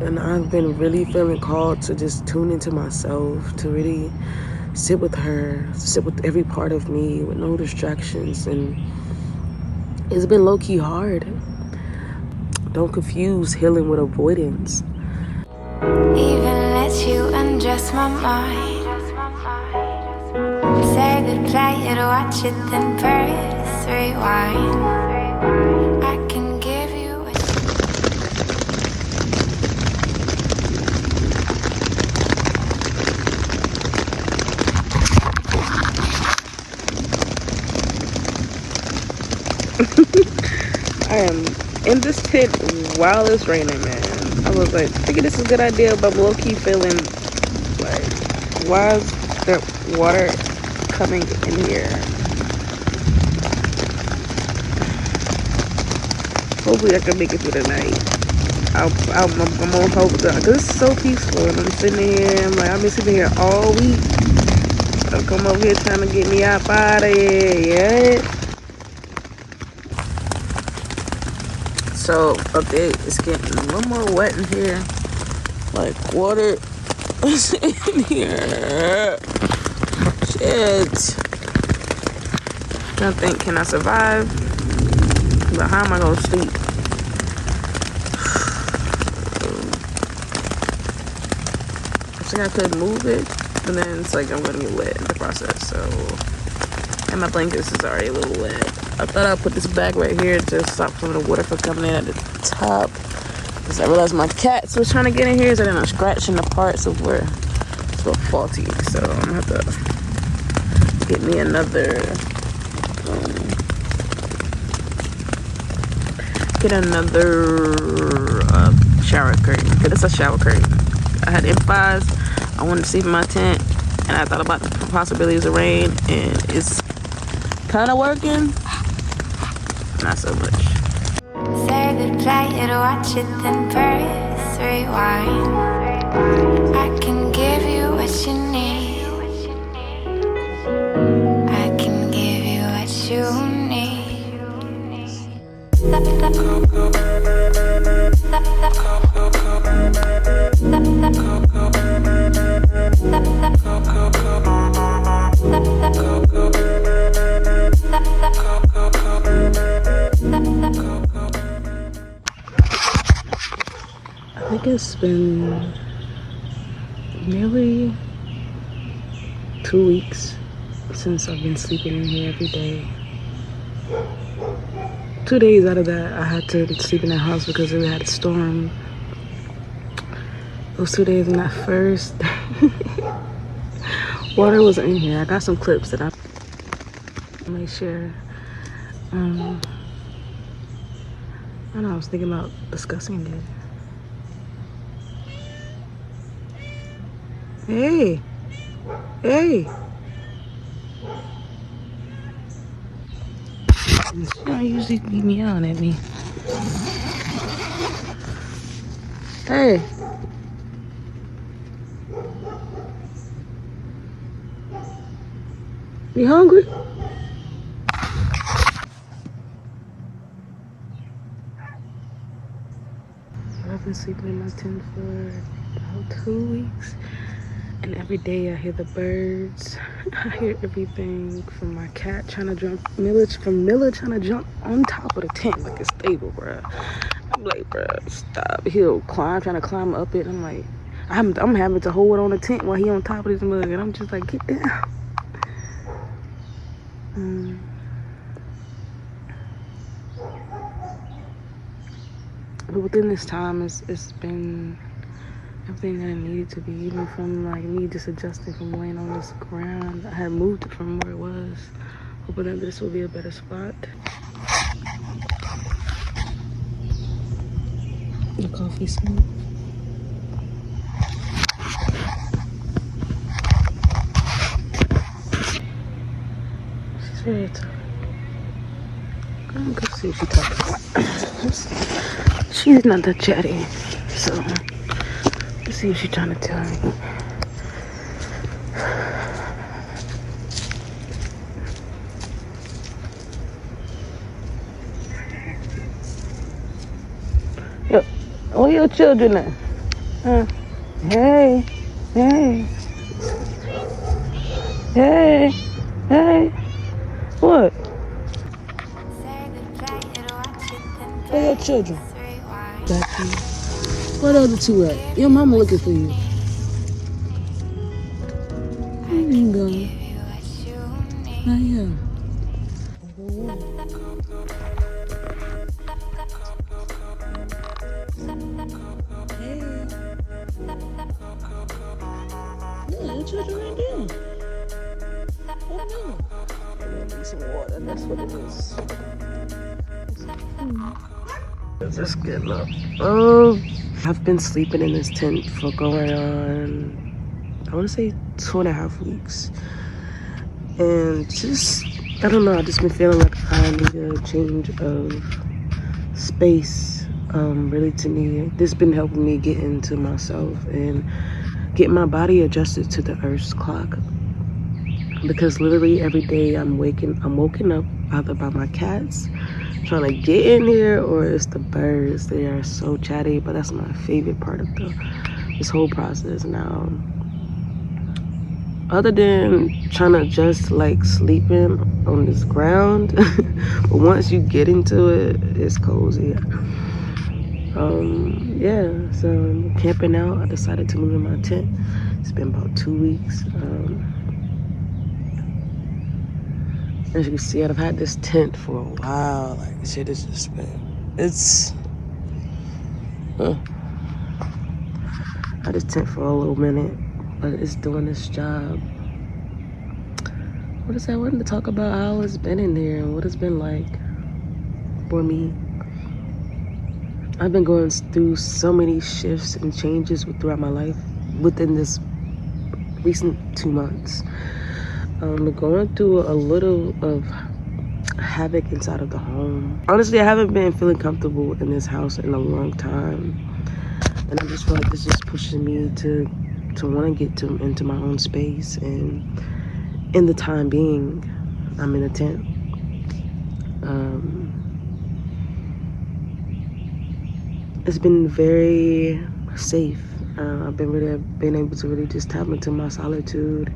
And I've been really feeling called to just tune into myself, to really sit with her, sit with every part of me with no distractions. And it's been low-key hard. Don't confuse healing with avoidance. Even let you undress my mind. Say goodbye, it, watch it, then press rewind. I can give you a I am in this tent while it's raining, man. I was like, thinking this is a good idea, but I'm low-key feeling like, why is there water coming in here? Hopefully I can make it through the night. I'm gonna hope that, because it's so peaceful. And I'm sitting here, I'm like, I've been sitting here all week. I'll come over here trying to get me out of here, yeah? So, update, it's getting a little more wet in here. Like, water is in here. Shit. I think, can I survive? But how am I gonna sleep? I think I could move it, but then it's like I'm gonna get wet in the process. So, and my blankets is already a little wet. I thought I'd put this bag right here to stop some of the water from coming in at the top. Because I realized my cats was trying to get in here, so then I'm scratching the parts of where it's a little faulty. So I'm gonna have to get me another shower curtain. Because it's a shower curtain. I had M5s. I wanted to sleep in my tent, and I thought about the possibilities of rain, and it's kind of working. Not so much. say goodbye, it, watch it, then press rewind. I can give you what you need. I can give you what you need. I think it's been nearly 2 weeks since I've been sleeping in here every day. 2 days out of that, I had to sleep in that house because we had a storm. Those 2 days in that first, water wasn't in here. I got some clips that I made sure. I don't know, I was thinking about discussing it. Hey, hey. She don't usually be meowing at me. Hey. You hungry? I've been sleeping in my tent for about 2 weeks. And every day I hear the birds. I hear everything from my cat trying to jump, Miller trying to jump on top of the tent like it's stable, bruh. I'm like, bruh, stop. He'll trying to climb up it. I'm like, I'm having to hold on the tent while he on top of this mug. And I'm just like, get down. But within this time, it's been everything that it needed to be, even from like me just adjusting from laying on this ground. I had moved it from where it was, hoping that this will be a better spot. The coffee smoke. She's very tired. I'm gonna see if she talks. She's not that chatty, so let's see if she's trying to tell me. Yo, where your children at? Hey, hey, hey, hey. What? Where your children? Got you. Where the other two at? Your mama looking for you. Where you going? Not here. Hey. Yeah, your children right there. Oh, no. Need some water. That's what it is. Just getting up. I've been sleeping in this tent for going on, I want to say 2.5 weeks. And just, I don't know, I've just been feeling like I need a change of space. Really, to me, this been helping me get into myself and get my body adjusted to the Earth's clock. Because literally every day I'm woken up either by my cats trying to get in here, or it's the birds. They are so chatty, but that's my favorite part of this whole process now. Other than trying to just like sleeping on this ground, but once you get into it, it's cozy. Yeah, so I'm camping out. I decided to move in my tent. It's been about 2 weeks. As you can see, I've had this tent for a while. Like, shit has just been, it's, I had this tent for a little minute, but it's doing this job. What is that? I wanted to talk about how it's been in there and what it's been like for me. I've been going through so many shifts and changes throughout my life within this recent 2 months. Going through a little of havoc inside of the home. Honestly, I haven't been feeling comfortable in this house in a long time, and I just feel like this is pushing me to want to get into my own space. And in the time being, I'm in a tent. It's been very safe. I've been able to really just tap into my solitude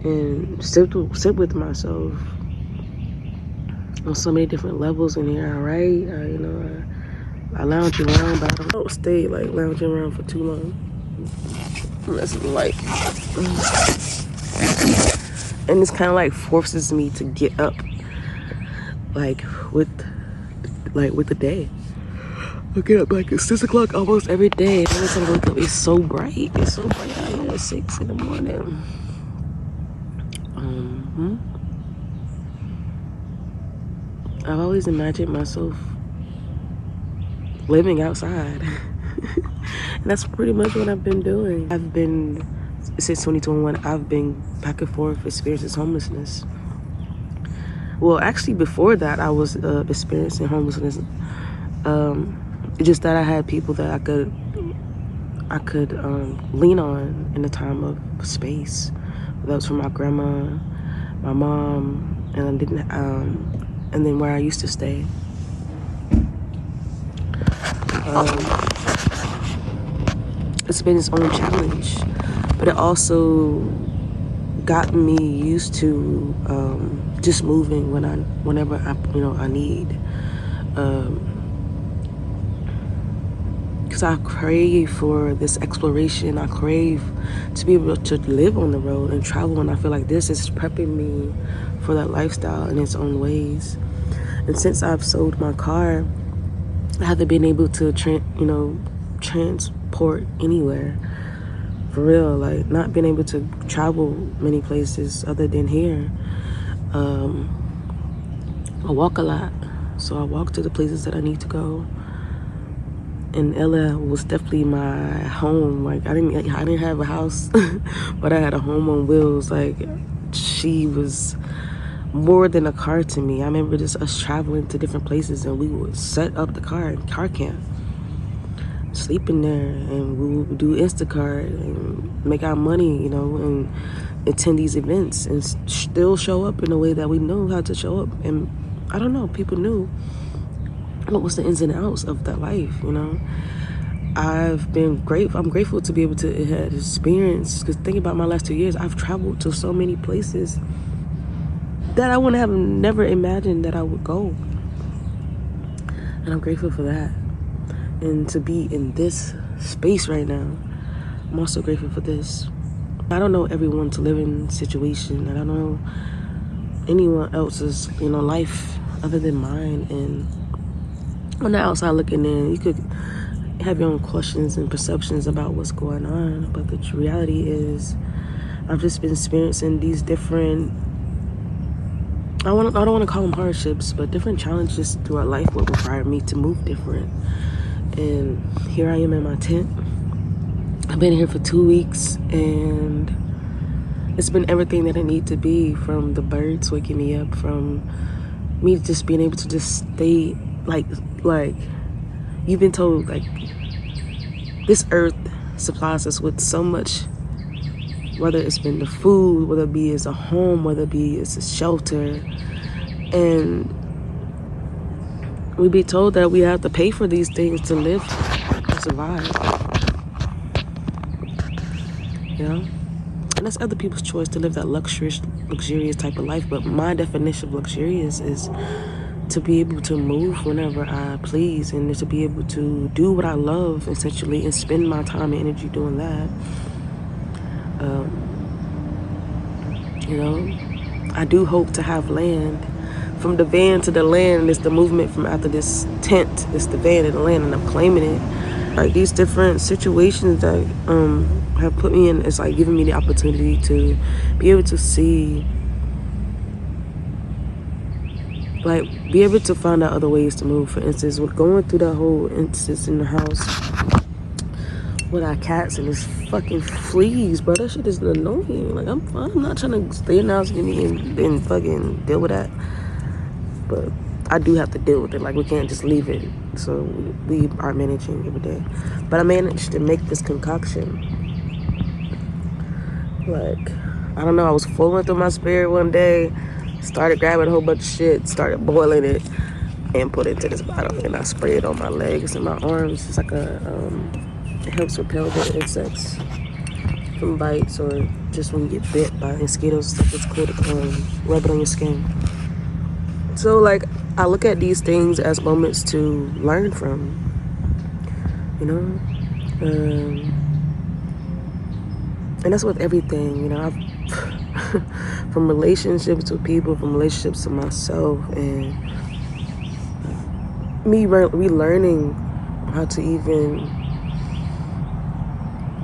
and sit with myself on so many different levels in here. I write, I lounge around, but I don't stay like lounging around for too long. Unless it's like, and this kind of like forces me to get up, like with the day. I get up like at 6 o'clock almost every day. Every time I wake up, it's so bright. It's so bright out here at 6 in the morning. I've always imagined myself living outside. And that's pretty much what I've been doing. Since 2021, I've been back and forth experiencing homelessness. Well, actually, before that, I was experiencing homelessness. Just that I had people that I could lean on in a time of space. That was from my grandma, my mom, and then where I used to stay. It's been its own challenge, but it also got me used to just moving whenever I need. Because I crave for this exploration. I crave to be able to live on the road and travel, and I feel like this is prepping me for that lifestyle in its own ways. And since I've sold my car, I haven't been able to transport anywhere. For real, like not being able to travel many places other than here. I walk a lot, so I walk to the places that I need to go. And Ella was definitely my home. Like I didn't have a house, but I had a home on wheels. Like she was more than a car to me. I remember just us traveling to different places, and we would set up the car in car camp, sleep in there, and we would do Instacart and make our money, and attend these events and still show up in a way that we know how to show up. And I don't know, people knew what was the ins and outs of that life, I'm grateful to be able to have experience, because think about my last 2 years, I've traveled to so many places that I wouldn't have never imagined that I would go. And I'm grateful for that. And to be in this space right now, I'm also grateful for this. I don't know everyone's living situation. I don't know anyone else's, life other than mine. And on the outside looking in, you could have your own questions and perceptions about what's going on. But the reality is, I've just been experiencing these different, I don't want to call them hardships, but different challenges throughout life will require me to move different. And here I am in my tent. I've been here for 2 weeks, and it's been everything that it needs to be, from the birds waking me up, from me just being able to just stay, like you've been told, like, this earth supplies us with so much, whether it's been the food, whether it be as a home, whether it be as a shelter. And we be told that we have to pay for these things to live and survive. And that's other people's choice to live that luxurious type of life. But my definition of luxurious is to be able to move whenever I please, and to be able to do what I love, essentially, and spend my time and energy doing that. I do hope to have land. From the van to the land, it's the movement. From after this tent, it's the van and the land, and I'm claiming it. Like, these different situations that have put me in, it's like giving me the opportunity to be able to see, like, be able to find out other ways to move. For instance, with going through that whole instance in the house with our cats and this fucking fleas, bro, that shit is annoying. Like, I'm not trying to stay in the house and fucking deal with that. But I do have to deal with it. Like, we can't just leave it. So we are managing every day. But I managed to make this concoction. Like, I don't know, I was flowing through my spirit one day, started grabbing a whole bunch of shit, started boiling it, and put it into this bottle. And I sprayed it on my legs and my arms. It's like it helps repel the insects from bites, or just when you get bit by mosquitoes. It's cool to rub it on your skin. So, like, I look at these things as moments to learn from, and that's with everything, I've from relationships with people, from relationships to myself, and me relearning how to even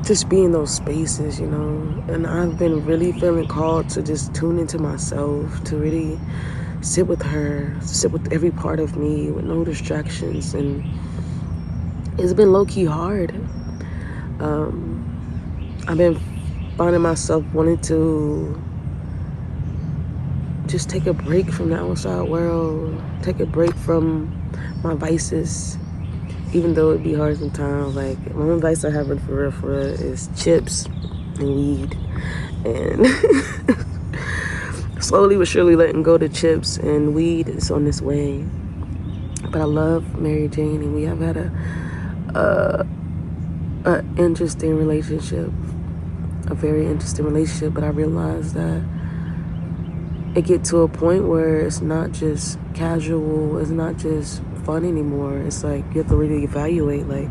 just be in those spaces, and I've been really feeling called to just tune into myself, to really sit with her, sit with every part of me with no distractions. And it's been low-key hard. I've been finding myself wanting to just take a break from the outside world, take a break from my vices, even though it'd be hard sometimes. Like, my only vice I have for real is chips and weed, and slowly but surely letting go to chips and weed is on this way. But I love Mary Jane, and we have had a interesting relationship, a very interesting relationship. But I realized that it get to a point where it's not just casual, it's not just fun anymore. It's like you have to really evaluate, like,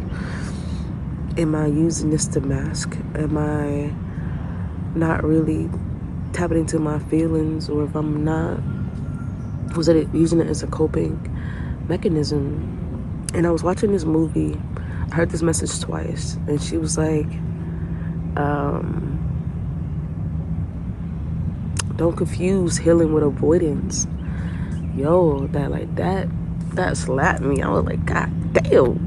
am I using this to mask? Am I not really tapping into my feelings? Or if I'm not, was it using it as a coping mechanism? And I was watching this movie, I heard this message twice, and she was like, don't confuse healing with avoidance. Yo, that slapped me. I was like, God damn.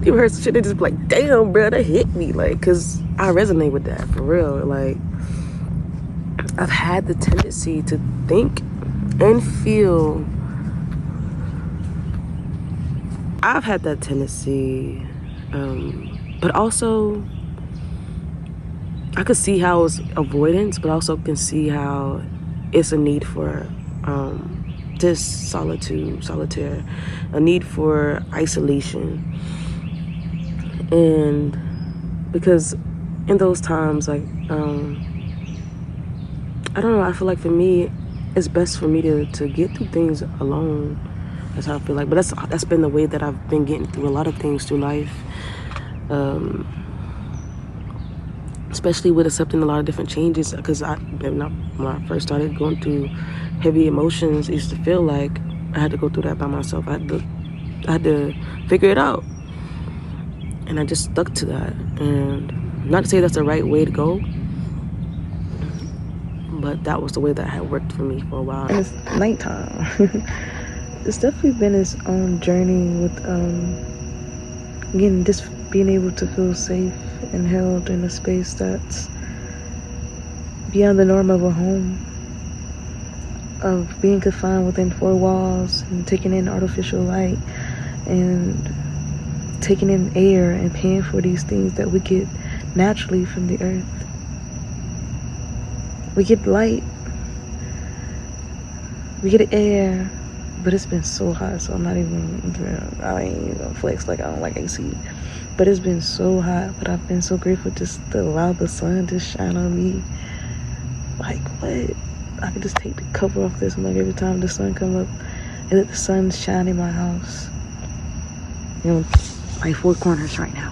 You heard some shit that just be like, damn, bro, that hit me. Like, cause I resonate with that for real. Like, I've had the tendency to think and feel. I've had that tendency, but also I could see how it's avoidance, but also can see how it's a need for just solitude, solitaire, a need for isolation. And because in those times, like, I don't know, I feel like for me, it's best for me to get through things alone. That's how I feel like. But that's been the way that I've been getting through a lot of things through life. Especially with accepting a lot of different changes, because when I first started going through heavy emotions, it used to feel like I had to go through that by myself. I had to figure it out, and I just stuck to that. And not to say that's the right way to go, but that was the way that had worked for me for a while. And it's nighttime. It's definitely been its own journey with again, just being able to feel safe and held in a space that's beyond the norm of a home, of being confined within four walls and taking in artificial light and taking in air and paying for these things that we get naturally from the earth. We get light, we get air, but it's been so hot, so I ain't even gonna flex like I don't like AC. But it's been so hot, but I've been so grateful just to allow the sun to shine on me. Like, what? I can just take the cover off this mug every time the sun come up and let the sun shine in my house. You know, my four corners right now.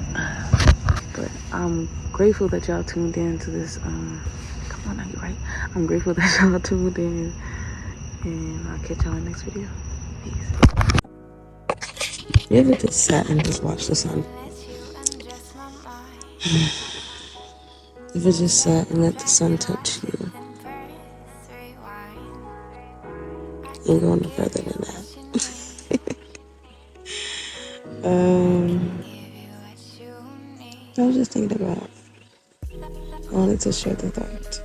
But I'm grateful that y'all tuned in to this. Come on now, you right. I'm grateful that y'all tuned in, and I'll catch y'all in the next video. Peace. You ever just sat and just watched the sun? You ever just sat and let the sun touch you? You ain't going no further than that. I was just thinking about, I wanted to share the thought.